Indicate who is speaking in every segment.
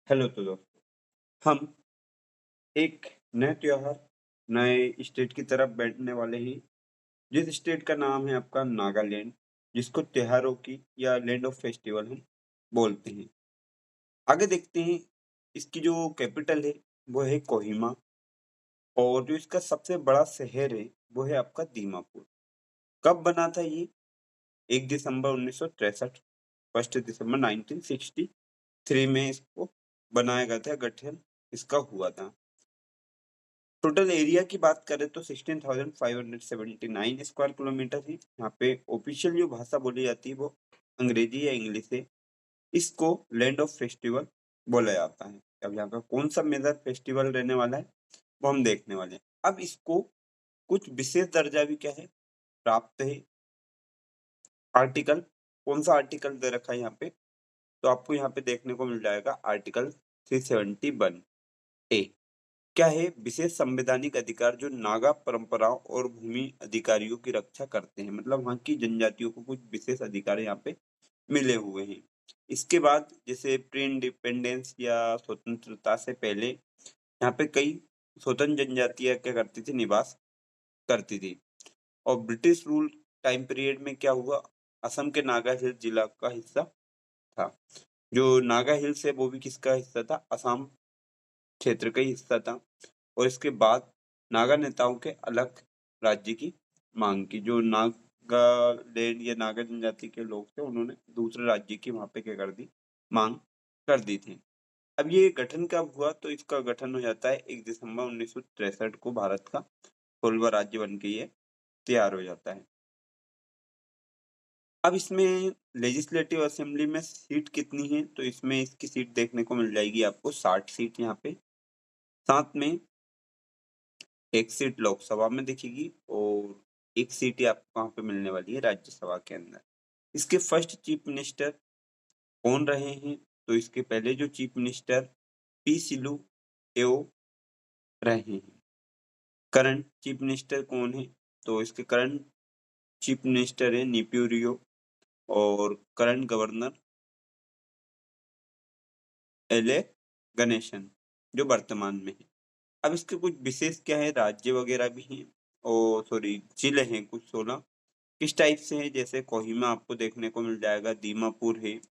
Speaker 1: Hello तो दोस्तों, हम एक नए त्योहार, नए स्टेट की तरफ बैठने वाले हैं, जिस स्टेट का नाम है आपका नागालैंड, जिसको त्योहारों की या लैंड ऑफ फेस्टिवल हम बोलते हैं। आगे देखते हैं, इसकी जो कैपिटल है वो है कोहिमा और जो इसका सबसे बड़ा शहर है वो है आपका दीमापुर। कब बना था ये? 1 दिसंबर 1963, 1 दिसंबर 1963 में इसको बनाया गया था, गठन इसका हुआ था। टोटल एरिया की बात करें तो 16,579 स्क्वायर किलोमीटर है। यहाँ पे ऑफिशियल जो भाषा बोली जाती है वो अंग्रेजी या इंग्लिश है। इसको लैंड ऑफ फेस्टिवल बोला जाता है। अब यहाँ का कौन सा मेजर फेस्टिवल रहने वाला है वो हम देखने वाले हैं। अब इसको कुछ विशेष दर्जा भी क्या है प्राप्त है। आर्टिकल, कौन सा आर्टिकल दे रखा है यहाँ पे, तो आपको यहाँ पे देखने को मिल जाएगा आर्टिकल 371 ए। क्या है? विशेष संवैधानिक अधिकार जो नागा परंपराओं और भूमि अधिकारियों की रक्षा करते हैं। मतलब वहाँ की जनजातियों को कुछ विशेष अधिकार यहाँ पे मिले हुए हैं। इसके बाद जैसे प्री इंडिपेंडेंस या स्वतंत्रता से पहले यहाँ पे कई स्वतंत्र जनजातियां क्या करती थी, निवास करती थी। और ब्रिटिश रूल टाइम पीरियड में क्या हुआ, असम के नागा हिल्स जिला का हिस्सा था। जो नागा हिल्स है वो भी किसका हिस्सा था? असम क्षेत्र का ही हिस्सा था। और इसके बाद नागा नेताओं के अलग राज्य की मांग की। जो नागालैंड या नागा जनजाति के लोग थे उन्होंने दूसरे राज्य की वहां पे क्या कर दी, मांग कर दी थी। अब ये गठन कब हुआ? तो इसका गठन हो जाता है 1 दिसंबर 1963 को। भारत का 16वां राज्य बन के ये तैयार हो जाता है। अब इसमें लेजिस्लेटिव असेंबली में सीट कितनी है? तो इसमें इसकी सीट देखने को मिल जाएगी आपको 60 सीट यहाँ पे। साथ में एक सीट लोकसभा में दिखेगी और एक सीट ही आपको वहां पे मिलने वाली है राज्यसभा के अंदर। इसके फर्स्ट चीफ मिनिस्टर कौन रहे हैं? तो इसके पहले जो चीफ मिनिस्टर पी सिलू एओ रहे हैं। करंट चीफ मिनिस्टर कौन है? तो इसके करंट चीफ मिनिस्टर है नीपी रियो और current governor L A Ganesan, जो वर्तमान में है। अब इसके कुछ विशेष क्या है, राज्य वगैरह भी हैं और सॉरी जिले हैं कुछ 16। किस टाइप से है? जैसे कोहिमा आपको देखने को मिल जाएगा, दीमापुर है,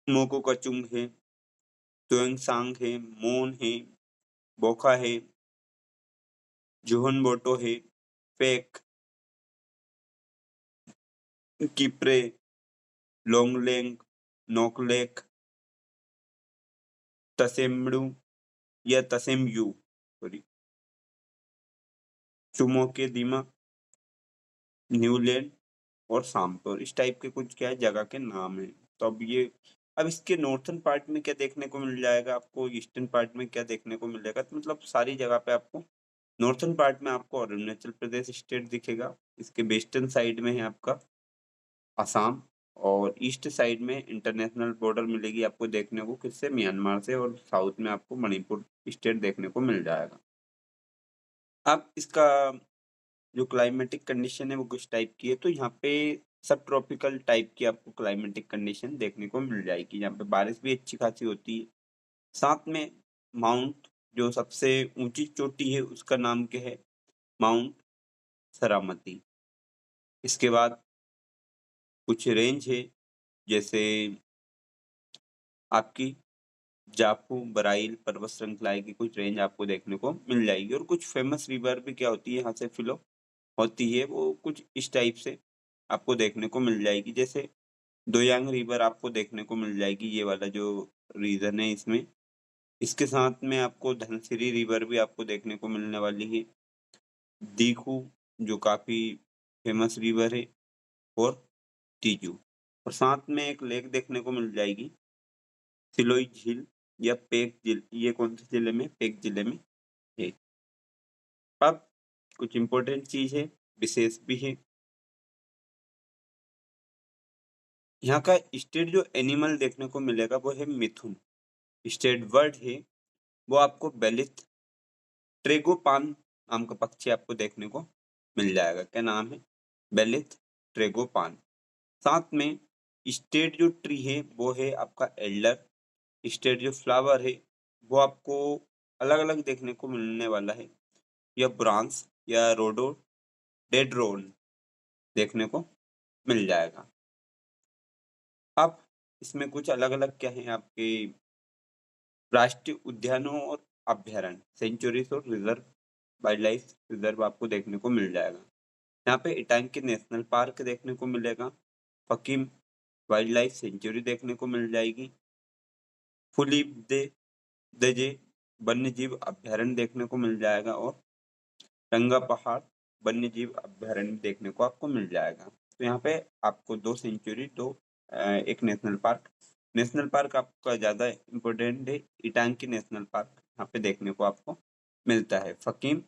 Speaker 1: मोकोकचुंग है, तुएंगसांग है, मोन है, बोखा है, जोहनबोटो है, फेक, किप्रे, लोंगलेंग, नोकलेक, तसेमड़ू या तसेमयू, सॉरी, चुमोके दीमा, न्यूलैंड और सामतौर। इस टाइप के कुछ क्या है जगह के नाम है। तो अब इसके नॉर्थन पार्ट में क्या देखने को मिल जाएगा आपको, ईस्टर्न पार्ट में क्या देखने को मिल जाएगा, तो मतलब सारी जगह पे आपको नॉर्थन पार्ट में आपको अरुणाचल प्रदेश स्टेट दिखेगा। इसके वेस्टर्न साइड में है आपका असम और ईस्ट साइड में इंटरनेशनल बॉर्डर मिलेगी आपको देखने को किससे, म्यांमार से। और साउथ में आपको मणिपुर स्टेट देखने को मिल जाएगा। अब इसका जो क्लाइमेटिक कंडीशन है वो कुछ टाइप की है। तो यहाँ पे सब ट्रॉपिकल टाइप की आपको क्लाइमेटिक कंडीशन देखने को मिल जाएगी। यहाँ पे बारिश भी अच्छी खासी होती है। साथ में माउंट, जो सबसे ऊंची चोटी है उसका नाम क्या है? माउंट सरामती। इसके बाद कुछ रेंज है, जैसे आपकी जाफू बराइल पर्वत श्रृंखला की कुछ रेंज आपको देखने को मिल जाएगी। और कुछ फेमस रिवर भी क्या होती है यहाँ से फ्लो होती है, वो कुछ इस टाइप से आपको देखने को मिल जाएगी। जैसे दोयांग रिवर आपको देखने को मिल जाएगी, ये वाला जो रीजन है इसमें। इसके साथ में आपको धनसिरी रिवर भी आपको देखने को मिलने वाली है, दीखू जो काफी फेमस रिवर है, और तीजू। और साथ में एक लेक देखने को मिल जाएगी, सिलोई झील या पेक झील। ये कौन से जिले में? पेक जिले में है। अब कुछ इम्पोर्टेंट चीज है, विशेष भी है। यहाँ का स्टेट जो एनिमल देखने को मिलेगा वो है मिथुन। स्टेट वर्ड है वो आपको बेलिथ ट्रेगोपान नाम का पक्षी आपको देखने को मिल जाएगा। क्या नाम है? बेलिथ ट्रेगोपान। साथ में स्टेट जो ट्री है वो है आपका एल्डर स्टेट जो फ्लावर है वो आपको अलग-अलग देखने को मिलने वाला है। या ब्रॉन्ज या रोडोडेंड्रॉन देखने को मिल जाएगा। अब इसमें कुछ अलग-अलग क्या है आपके राष्ट्रीय उद्यानों और अभयारण्य, सेंचुरीज और रिजर्व, वाइल्ड लाइफ रिजर्व आपको देखने को मिल जाएगा। यहाँ पे इटांकी नेशनल पार्क देखने को मिलेगा, फकीम वाइल्ड लाइफ सेंचुरी देखने को मिल जाएगी, फुलिब्दे दजे वन्यजीव अभयारण्य देखने को मिल जाएगा और रंगा पहाड़ वन्यजीव अभयारण्य देखने को आपको मिल जाएगा। तो यहाँ पे आपको 2 सेंचुरी, 2 एक नेशनल पार्क आपका ज़्यादा इम्पोर्टेंट है, इटांकी नेशनल पार्क यहाँ पे देखने को आपको मिलता है। फकीम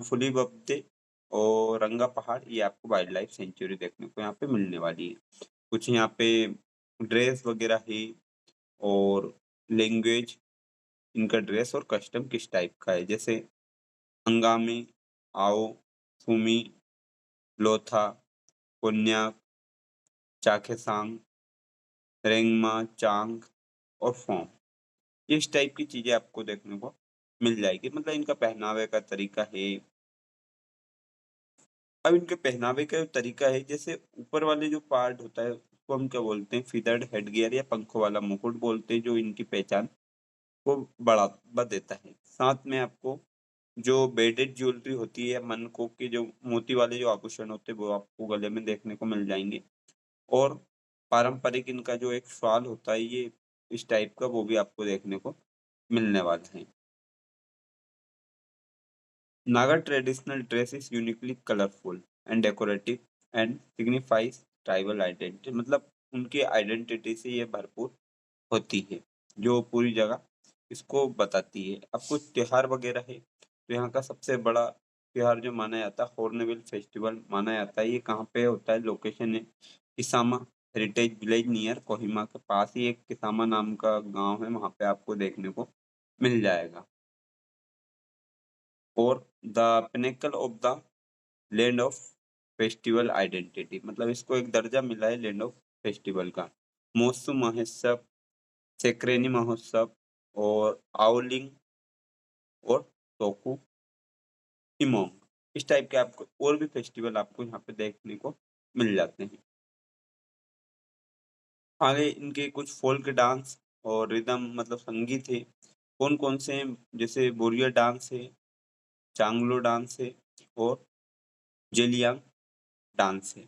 Speaker 1: फुलिब्दे और रंगा पहाड़ ये आपको वाइल्ड लाइफ सेंचुरी देखने को यहाँ पे मिलने वाली है। कुछ यहाँ पे ड्रेस वगैरह है और लैंग्वेज, इनका ड्रेस और कस्टम किस टाइप का है, जैसे अंगामी, आओ, सुमी, लोथा, कोन्याक, चाखेसांग, रेंगमा, चांग और फोम। इस टाइप की चीजें आपको देखने को मिल जाएगी। मतलब इनका पहनावे का तरीका है। अब इनके पहनावे का जो तरीका है, जैसे ऊपर वाले जो पार्ट होता है उसको हम क्या बोलते हैं, फीदर्ड हेडगियर या पंखों वाला मुकुट बोलते हैं, जो इनकी पहचान को बढ़ावा देता है। साथ में आपको जो बेडेड ज्वेलरी होती है, मनकों के जो मोती वाले जो आभूषण होते हैं वो आपको गले में देखने को मिल जाएंगे। और पारंपरिक इनका जो एक श्वाल होता है, ये इस टाइप का, वो भी आपको देखने को मिलने वाला है। Naga traditional dress is uniquely colorful and decorative and signifies tribal identity। मतलब उनकी आइडेंटिटी से ये भरपूर होती है, जो पूरी जगह इसको बताती है। अब कुछ त्योहार वगैरह है, तो यहाँ का सबसे बड़ा त्योहार जो माना जाता है हॉर्नबिल फेस्टिवल माना जाता है। ये कहाँ पे होता है, लोकेशन है Kisama heritage village near Kohima के पास ही एक किसामा नाम का गांव है, वहाँ पे आपको देखने को मिल जाएगा। और the pinnacle of the land of festival identity, मतलब इसको एक दर्जा मिला है लैंड ऑफ फेस्टिवल का। मोसू महोत्सव, सेक्रेनी महोत्सव और आउलिंग और टोकू इमोंग, इस टाइप के आपको और भी फेस्टिवल आपको यहाँ पे देखने को मिल जाते हैं। आगे इनके कुछ फोल्क डांस और रिदम मतलब संगीत है, कौन कौन से हैं, जैसे बोरिया डांस है, चांगलो डांस है और जेलियांग डांस है।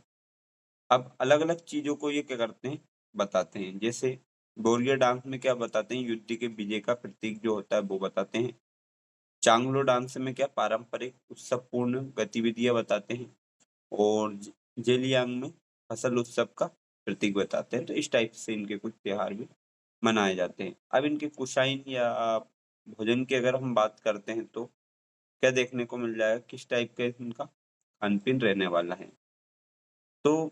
Speaker 1: अब अलग-अलग चीज़ों को ये क्या करते हैं, बताते हैं। जैसे बोरिया डांस में क्या बताते हैं, युद्ध के विजय का प्रतीक जो होता है वो बताते हैं। चांगलो डांस में क्या पारंपरिक उत्सवपूर्ण गतिविधियां बताते हैं और जेलियांग में फसल उत्सव का प्रतीक बताते हैं। तो इस टाइप से इनके कुछ त्योहार भी मनाए जाते हैं। अब इनके कुशाइन या भोजन की अगर हम बात करते हैं तो क्या देखने को मिल जाएगा, किस टाइप का इनका खान-पीन रहने वाला है। तो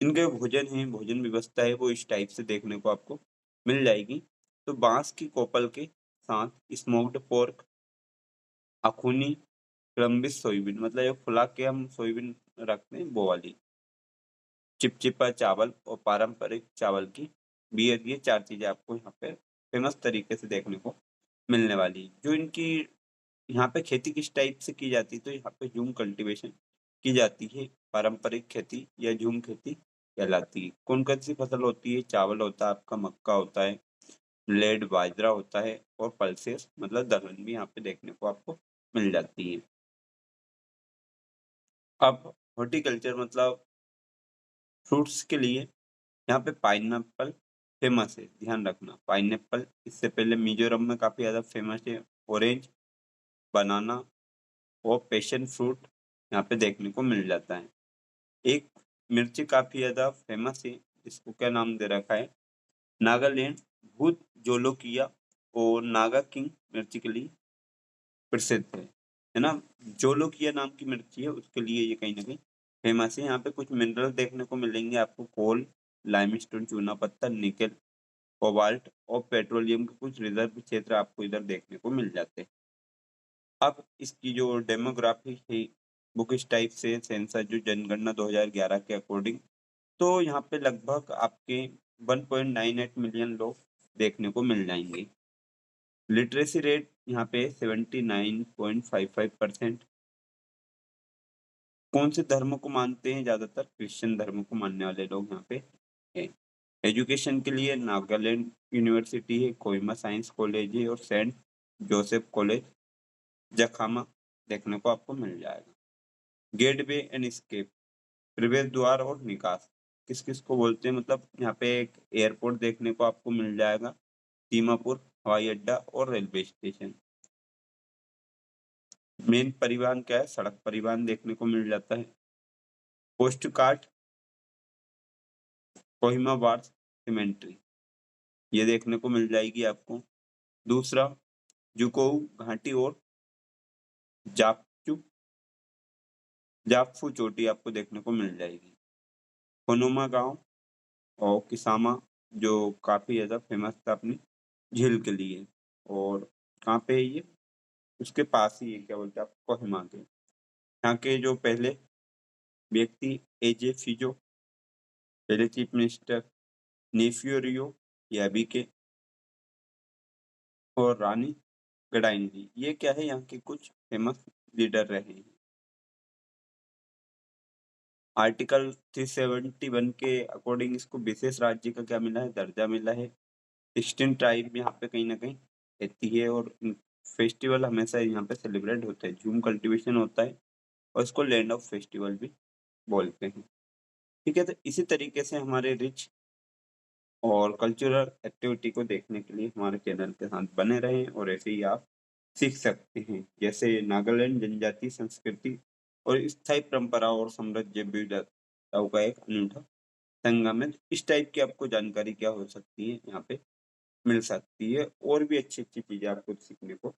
Speaker 1: इनके भोजन है, भोजन व्यवस्था है, वो इस टाइप से देखने को आपको मिल जाएगी। तो बाँस की कोपल के साथ स्मोक्ड पोर्क, अखूनी, क्रम्बिस सोयाबीन, मतलब ये फुला के हम सोयाबीन रखते हैं वो वाली, चिपचिपा चावल और पारंपरिक चावल की बियर, ये 4 चीज़ें आपको यहाँ पे फेमस तरीके से देखने को मिलने वाली। जो इनकी यहाँ पे खेती किस टाइप से की जाती है, तो यहाँ पे झूम कल्टीवेशन की जाती है। पारंपरिक खेती या झूम खेती कहलाती है। कौन-कौन सी फसल होती है, चावल होता है आपका, मक्का होता है, मिलेट बाजरा होता है और पल्सेस मतलब दलहन भी यहाँ पे देखने को आपको मिल जाती है। अब हॉर्टिकल्चर मतलब फ्रूट्स के लिए यहाँ पे पाइनएप्पल फेमस है, ध्यान रखना। पाइनएप्पल इससे पहले मिजोरम में काफ़ी ज़्यादा फेमस है। ऑरेंज, बनाना और पैशन फ्रूट यहाँ पे देखने को मिल जाता है। एक मिर्ची काफ़ी ज़्यादा फेमस है, इसको क्या नाम दे रखा है, नागालैंड भूत जोलोकिया और नागा किंग मिर्ची के लिए प्रसिद्ध है ना। जोलोकिया नाम की मिर्ची है, उसके लिए ये कहीं न कहीं फेमस है। यहाँ पे कुछ मिनरल देखने को मिलेंगे आपको, कोल, लाइमस्टोन, चूना पत्थर, निकेल, कोबाल्ट और पेट्रोलियम के कुछ रिजर्व क्षेत्र आपको इधर देखने को मिल जाते हैं। अब इसकी जो डेमोग्राफी है वो किस टाइप से, सेंसस जो जनगणना 2011 के अकॉर्डिंग, तो यहाँ पे लगभग आपके 1.98 मिलियन लोग देखने को मिल जाएंगे। लिटरेसी रेट यहाँ पे 79.55%। कौन से धर्म को मानते हैं? ज्यादातर क्रिश्चियन धर्म को मानने वाले लोग यहाँ पे हैं। एजुकेशन के लिए नागालैंड यूनिवर्सिटी है, कोहिमा साइंस कॉलेज है और सेंट जोसेफ कॉलेज जखामा देखने को आपको मिल जाएगा। गेटवे एंड एस्केप, प्रवेश द्वार और निकास किस किस को बोलते हैं? मतलब यहाँ पे एक एयरपोर्ट देखने को आपको मिल जाएगा, दीमापुर हवाई अड्डा और रेलवे स्टेशन। मेन परिवहन क्या है? सड़क परिवहन देखने को मिल जाता है। Post card Kohima wars symmetry ये देखने को मिल जाएगी आपको। दूसरा जुकोऊ घाटी और जापचू जापफू चोटी आपको देखने को मिल जाएगी। होनोमा गांव और किसामा जो काफी ज्यादा फेमस था अपनी झील के लिए, और कहाँ पे है ये? उसके पास ही है, क्या बोलते हैं आप, कोहिमा के। यहाँ के जो पहले व्यक्ति एजे फिजो, पहले चीफ मिनिस्टर नेफियो रियो याबी के और रानी गडाइनजी, ये क्या है? यहाँ के कुछ फेमस लीडर रहे हैं। आर्टिकल 371 के अकॉर्डिंग इसको विशेष राज्य का क्या मिला है? दर्जा मिला है। 16 ट्राइब यहाँ पे कहीं ना कहीं रहती है और फेस्टिवल हमेशा यहाँ पे सेलिब्रेट होते हैं। जूम कल्टीवेशन होता है और इसको लैंड ऑफ फेस्टिवल भी बोलते हैं। ठीक है, तो इसी तरीके से हमारे रिच और कल्चरल एक्टिविटी को देखने के लिए हमारे चैनल के साथ बने रहें और ऐसे ही आप सीख सकते हैं। जैसे नागालैंड जनजाति संस्कृति और स्थायी परंपरा और समृद्ध विविधताओं का एक अनूठा संगम है। इस टाइप की आपको जानकारी क्या हो सकती है यहाँ पे मिल सकती है, और भी अच्छी अच्छी चीजें आपको सीखने को